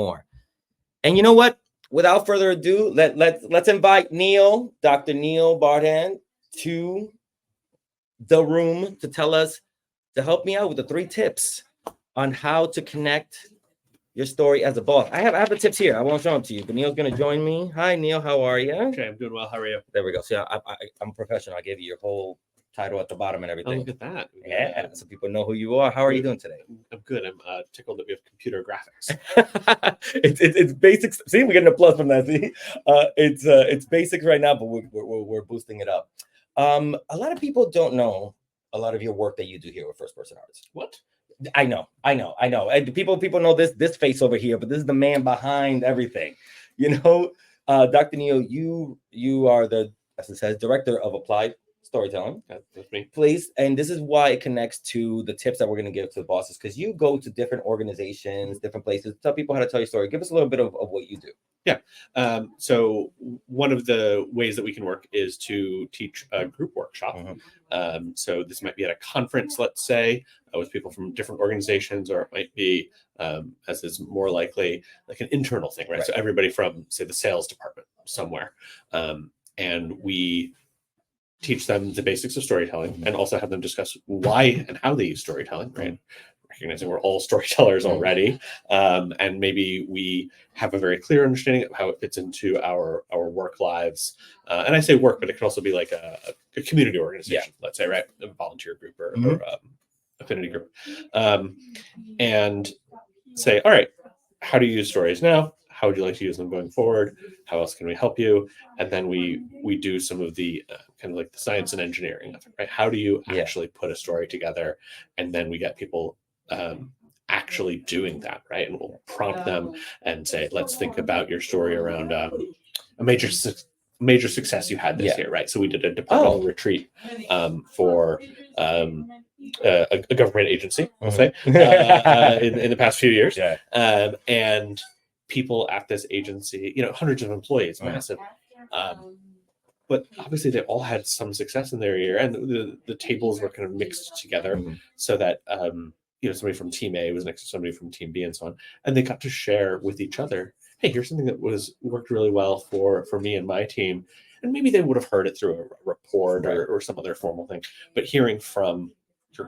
more. And you know what? Without further ado, let's invite Neil, Dr. Neil Bardhan, to the room to help me out with the 3 tips on how to connect your story as a boss. I have the tips here. I won't show them to you, but Neil's going to join me. Hi, Neil. How are you? Okay, I'm doing well. How are you? There we go. See, I'm professional. I gave you your whole title at the bottom and everything. Oh, look at that. Yeah, so people know who you are. How are you doing today? I'm good. I'm tickled that we have computer graphics. It's basics. See, we're getting a plus from that. See, it's basics right now, but we're boosting it up. A lot of people don't know a lot of your work that you do here with First Person Arts. What? I know. And people know this face over here, but this is the man behind everything. Dr. Neil, you are the, as it says, director of applied storytelling. That's me. Please, and this is why it connects to the tips that we're going to give to the bosses, because you go to different organizations, different places, tell people how to tell your story. Give us a little bit of what you do. Yeah. So one of the ways that we can work is to teach a group workshop. So this might be at a conference, let's say, with people from different organizations, or it might be, as is more likely, like an internal thing, right? So everybody from, say, the sales department somewhere. And we teach them the basics of storytelling and also have them discuss why and how they use storytelling, right? Recognizing we're all storytellers already. And maybe we have a very clear understanding of how it fits into our work lives. And I say work, but it could also be like a community organization, let's say, right? A volunteer group or affinity group. And say, all right, how do you use stories now? How would you like to use them going forward? How else can we help you? And then we do some of the kind of like the science and engineering of it, right? How do you actually put a story together? And then we get people actually doing that, right? And we'll prompt them and say, let's think about your story around a major success you had this year, right? So we did a departmental retreat for a government agency, we'll say, in the past few years. And people at this agency, hundreds of employees, massive. But obviously they all had some success in their year, and the tables were kind of mixed together so that somebody from team A was next to somebody from team B and so on, and they got to share with each other, hey, here's something that worked really well for me and my team. And maybe they would have heard it through a report or some other formal thing, but hearing from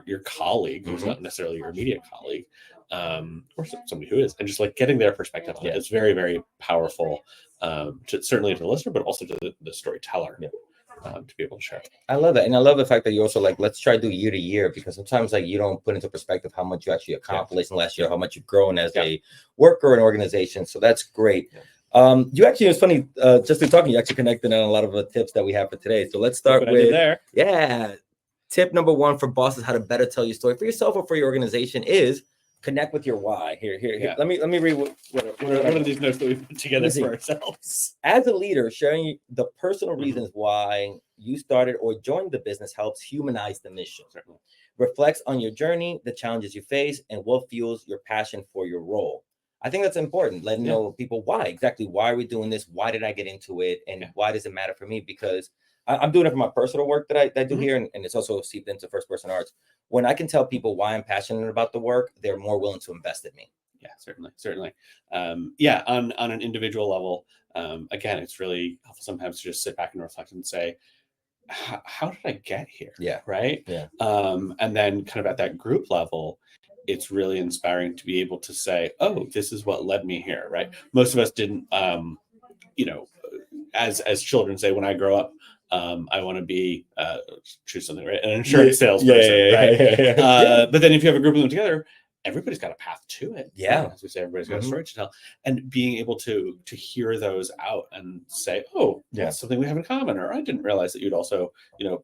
your colleague, who's not necessarily your immediate colleague, or somebody who is, and just like getting their perspective on it is very, very powerful, certainly to the listener, but also to the storyteller. To be able to share. I love that. And I love the fact that you also let's try to do year to year, because sometimes you don't put into perspective how much you actually accomplished in last year, how much you've grown as a worker or an organization. So that's great. You actually, it's funny, just in talking, you actually connected on a lot of the tips that we have for today. So let's start with tip number 1 for bosses, how to better tell your story for yourself or for your organization is connect with your why. Here. Let me read what are these notes that we put together for ourselves. As a leader, sharing the personal reasons why you started or joined the business helps humanize the mission. Reflects on your journey, the challenges you face, and what fuels your passion for your role. I think that's important, letting know people why are we doing this? Why did I get into it? And why does it matter for me? Because I'm doing it for my personal work that I do here, and it's also seeped into First Person Arts. When I can tell people why I'm passionate about the work, they're more willing to invest in me. Yeah, certainly. On an individual level, again, it's really helpful sometimes to just sit back and reflect and say, how did I get here? Right. And then kind of at that group level, it's really inspiring to be able to say, oh, this is what led me here. Right. Most of us didn't, as children say, when I grow up, I want to be choose something, right? An insurance salesperson, right? But then if you have a group of them together, everybody's got a path to it. As we say, everybody's got a story to tell, and being able to hear those out and say, oh, that's something we have in common, or I didn't realize that you'd also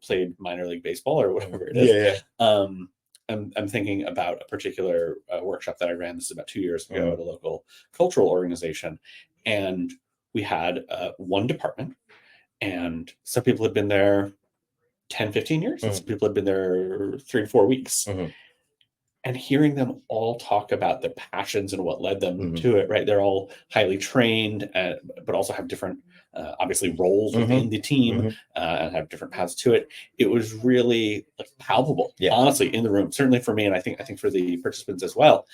played minor league baseball or whatever it is. I'm thinking about a particular workshop that I ran. This is about 2 years ago at a local cultural organization, and we had one department. And some people had been there 10, 15 years. And some people had been there 3 to 4 weeks. And hearing them all talk about their passions and what led them to it, right? They're all highly trained, but also have different, obviously, roles within the team and have different paths to it. It was really palpable, honestly, in the room. Certainly for me, and I think for the participants as well,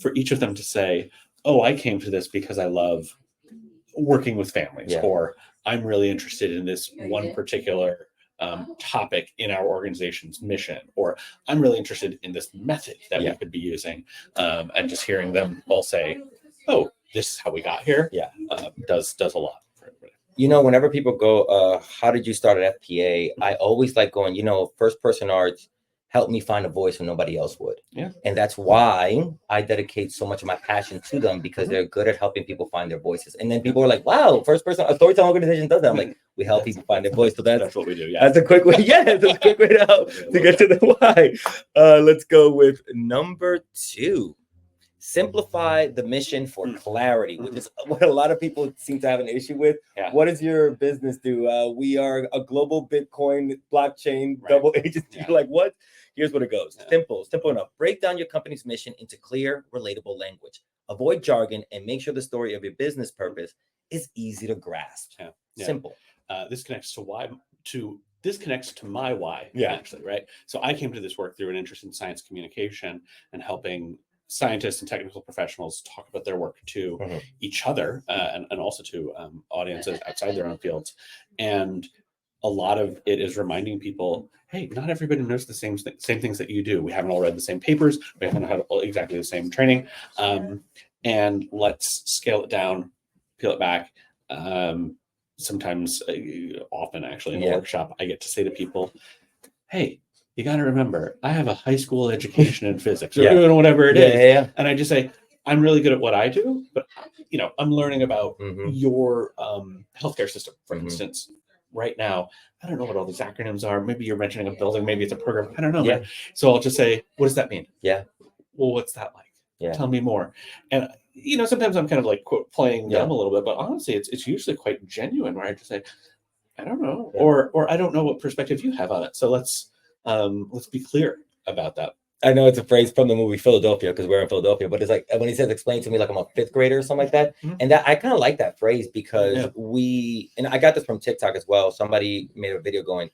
for each of them to say, oh, I came to this because I love working with families, Yeah. or I'm really interested in this one particular topic in our organization's mission, or I'm really interested in this method that we could be using. And just hearing them all say, oh, this is how we got here, does a lot for everybody. You know, whenever people go, how did you start at FPA? I always like going, you know, first person arts helped me find a voice when nobody else would. Yeah. And that's why I dedicate so much of my passion to them, because they're good at helping people find their voices. And then people are like, wow, first person, a storytelling organization does that. I'm like, we help people find their voice. So That's what we do. Yeah. That's a quick way. Yeah, that's a quick way to help to get to the why. Let's go with number 2. Simplify the mission for clarity, which is what a lot of people seem to have an issue with. Yeah. What does your business do? We are a global Bitcoin blockchain double agency. Yeah. Like, what? Here's what it goes. Yeah. Simple enough. Break down your company's mission into clear, relatable language. Avoid jargon and make sure the story of your business purpose is easy to grasp. Yeah. Yeah. Simple. This connects to my why. Yeah. Actually, right. So I came to this work through an interest in science communication and helping scientists and technical professionals talk about their work to each other and also to audiences outside their own fields. And a lot of it is reminding people, hey, not everybody knows the same things that you do. We haven't all read the same papers. We haven't had exactly the same training. And let's scale it down, peel it back. Sometimes, often actually in the workshop, I get to say to people, hey, you got to remember, I have a high school education in physics or whatever it is. Yeah. And I just say, I'm really good at what I do, but I'm learning about your healthcare system, for instance. Right now, I don't know what all these acronyms are. Maybe you're mentioning a building, maybe it's a program. I don't know, man. So I'll just say, what does that mean? Yeah. Well, what's that like? Yeah. Tell me more. And sometimes I'm kind of like quote playing them a little bit, but honestly, it's usually quite genuine, where I just say, I don't know, or I don't know what perspective you have on it. So let's be clear about that. I know it's a phrase from the movie Philadelphia, because we're in Philadelphia, but it's like when he says explain to me like I'm a 5th grader or something like that. And that I kind of like that phrase, because and I got this from TikTok as well. Somebody made a video going,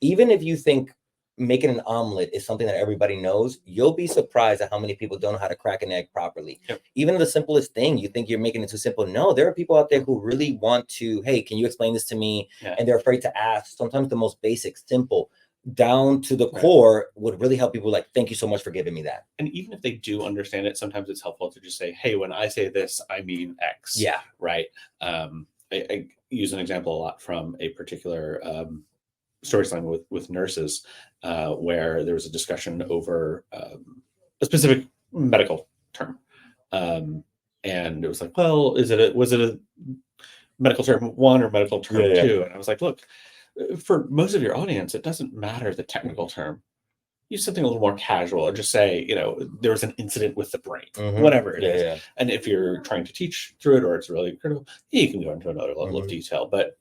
even if you think making an omelet is something that everybody knows, you'll be surprised at how many people don't know how to crack an egg properly. Even the simplest thing, you think you're making it too simple. No, there are people out there who really want to, hey, can you explain this to me? And they're afraid to ask. Sometimes the most basic, simple, down to the core would really help people. Like, thank you so much for giving me that. And even if they do understand it, sometimes it's helpful to just say, hey, when I say this, I mean X. Yeah. Right. I use an example a lot from a particular storytelling with nurses, where there was a discussion over a specific medical term. And it was like, well, was it a medical term 1 or medical term 2? And I was like, look, for most of your audience, it doesn't matter the technical term. Use something a little more casual, or just say, there was an incident with the brain, whatever it is. Yeah. And if you're trying to teach through it, or it's really critical, you can go into another level of detail. But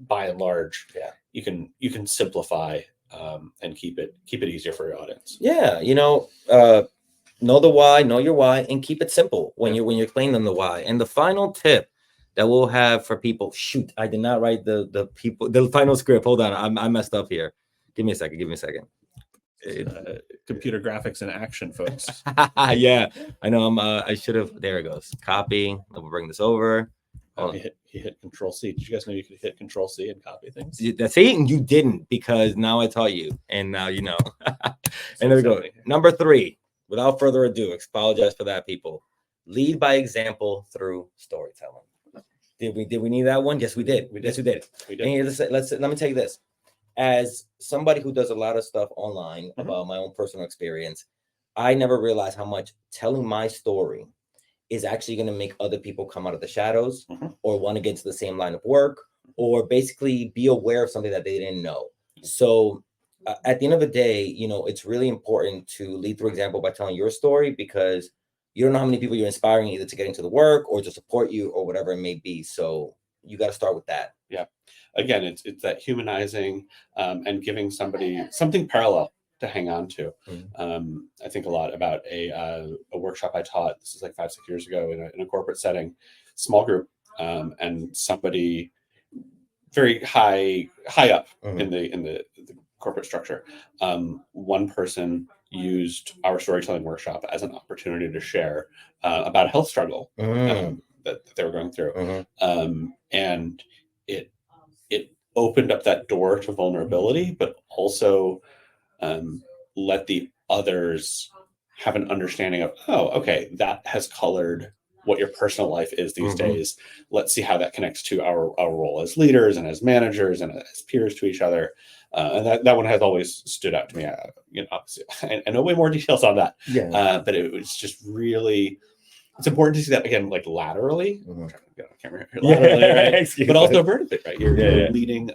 by and large, you can simplify and keep it easier for your audience. Yeah, know the why, know your why, and keep it simple when you explain them the why. And the final tip that we'll have for people. Shoot, I did not write the final script. Hold on, I messed up here. Give me a second. Computer graphics in action, folks. Yeah, I know. I should have. There it goes. Copy. We'll bring this over. He hit Control C. Did you guys know you could hit Control C and copy things? See, you didn't, because now I taught you, and now you know. And there we go. Number 3. Without further ado, apologize for that, people. Lead by example through storytelling. Did we need that one? Yes, we did. Yes, we did. And let me tell you this. As somebody who does a lot of stuff online about my own personal experience, I never realized how much telling my story is actually going to make other people come out of the shadows or want to get into the same line of work, or basically be aware of something that they didn't know. So at the end of the day, it's really important to lead through example by telling your story, because you don't know how many people you're inspiring either to get into the work or to support you or whatever it may be. So you got to start with that. Yeah. Again, it's that humanizing and giving somebody something parallel to hang on to. I think a lot about a workshop I taught. This is like 5-6 years ago in a corporate setting, small group, and somebody very high up in the corporate structure. One person used our storytelling workshop as an opportunity to share about a health struggle that they were going through. And it opened up that door to vulnerability, but also let the others have an understanding of, oh, okay, that has colored what your personal life is these days. Let's see how that connects to our role as leaders and as managers and as peers to each other. And that one has always stood out to me. Obviously, I know way more details on that. But it was just really, it's important to see that again, like laterally. Laterally, right? But also vertically, right? You're leading,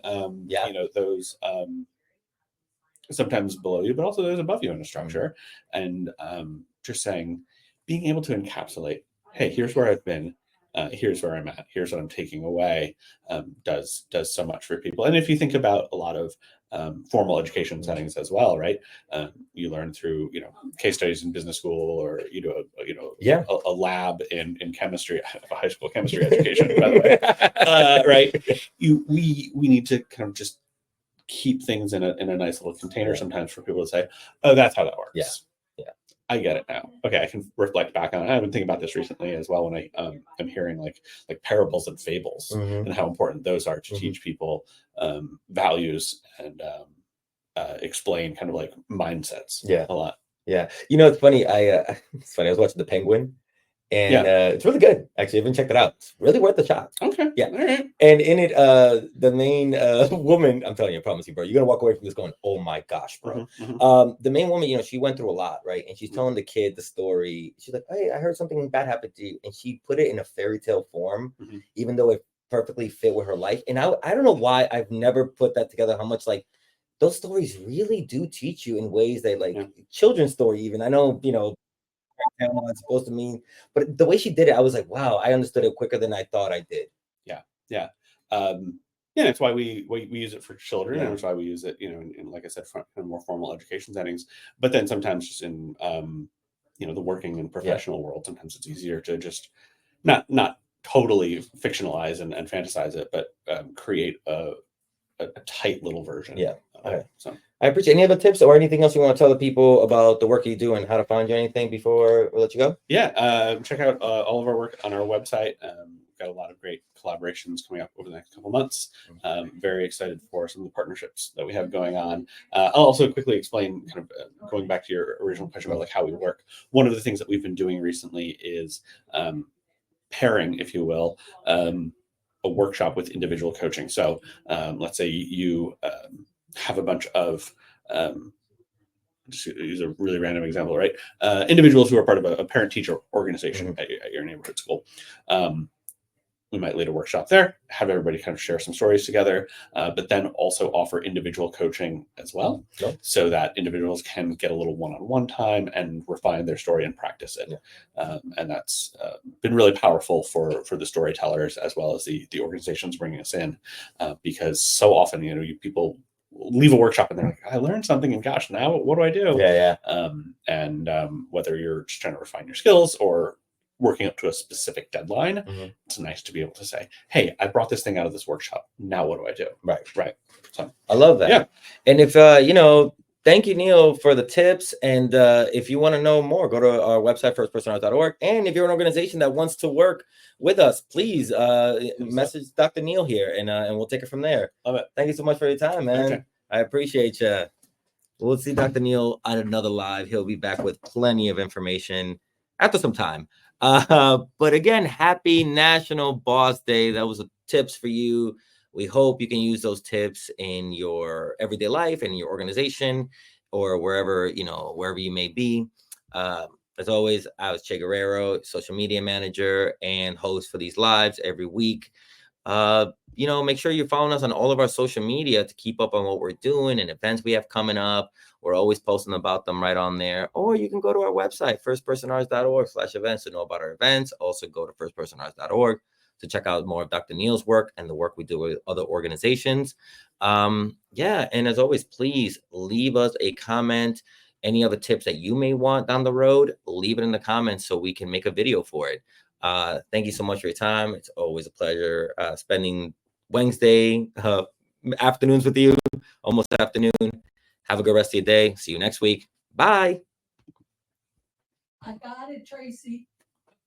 those sometimes below you, but also those above you in a structure, and just saying, being able to encapsulate, hey, here's where I've been, here's where I'm at, here's what I'm taking away, does so much for people. And if you think about a lot of formal education settings as well, right? You learn through case studies in business school, or you do a lab in chemistry, a high school chemistry education, by the way, right? We need to kind of just keep things in a nice little container sometimes for people to say, oh, that's how that works. I get it now. Okay, I can reflect back on it. I've been thinking about this recently as well when I am hearing like parables and fables and how important those are to teach people values and explain kind of like mindsets a lot. It's funny. It's funny. I was watching The Penguin, and it's really good. Actually, I haven't checked it out. It's really worth the shot. Okay. Yeah. All right. And in it, the main woman, I'm telling you, I promise you, bro, you're gonna walk away from this going, "Oh my gosh, bro." The main woman, she went through a lot, right? And she's telling the kid the story. She's like, "Hey, I heard something bad happened to you," and she put it in a fairy tale form, even though it perfectly fit with her life. And I don't know why I've never put that together. How much like those stories really do teach you in ways that like children's story. Even I know, it's supposed to mean, but the way she did it, I was like, wow, I understood it quicker than I thought I did. That's why we use it for children, and that's why we use it, in like I said, in more formal education settings. But then sometimes just in the working and professional world, sometimes it's easier to just not totally fictionalize and fantasize it, but create a tight little version. So I appreciate any other tips or anything else you want to tell the people about the work you do and how to find you, anything before we let you go? Check out all of our work on our website. Got a lot of great collaborations coming up over the next couple months. Very excited for some of the partnerships that we have going on. I'll also quickly explain, kind of going back to your original question about like how we work. One of the things that we've been doing recently is pairing, if you will, a workshop with individual coaching. So let's say you have a bunch of just use a really random example, right? Individuals who are part of a parent-teacher organization at your neighborhood school. We might lead a workshop there, have everybody kind of share some stories together, but then also offer individual coaching as well, so that individuals can get a little one-on-one time and refine their story and practice it. And that's been really powerful for the storytellers as well as the organizations bringing us in, because so often, people leave a workshop and they're like, I learned something, and gosh, now what do I do? And whether you're just trying to refine your skills or working up to a specific deadline, it's nice to be able to say, hey, I brought this thing out of this workshop. Now what do I do? Right. So I love that. And if, thank you, Neil, for the tips. And if you want to know more, go to our website, firstpersonhours.org. And if you're an organization that wants to work with us, please message Dr. Neil here, and we'll take it from there. Love it. Thank you so much for your time, man. Okay. I appreciate you. We'll see Dr. Neil on another live. He'll be back with plenty of information after some time. But again, happy National Boss Day. That was tips for you. We hope you can use those tips in your everyday life and in your organization or wherever you may be. As always, I was Guerrero, social media manager and host for these lives every week. Make sure you're following us on all of our social media to keep up on what we're doing and events we have coming up. We're always posting about them right on there. Or you can go to our website, firstpersonhours.org/events to know about our events. Also go to firstpersonhours.org to check out more of Dr. Neil's work and the work we do with other organizations. And as always, please leave us a comment. Any other tips that you may want down the road, leave it in the comments so we can make a video for it. Thank you so much for your time. It's always a pleasure spending Wednesday afternoons with you, almost afternoon. Have a good rest of your day. See you next week. Bye. I got it, Tracy.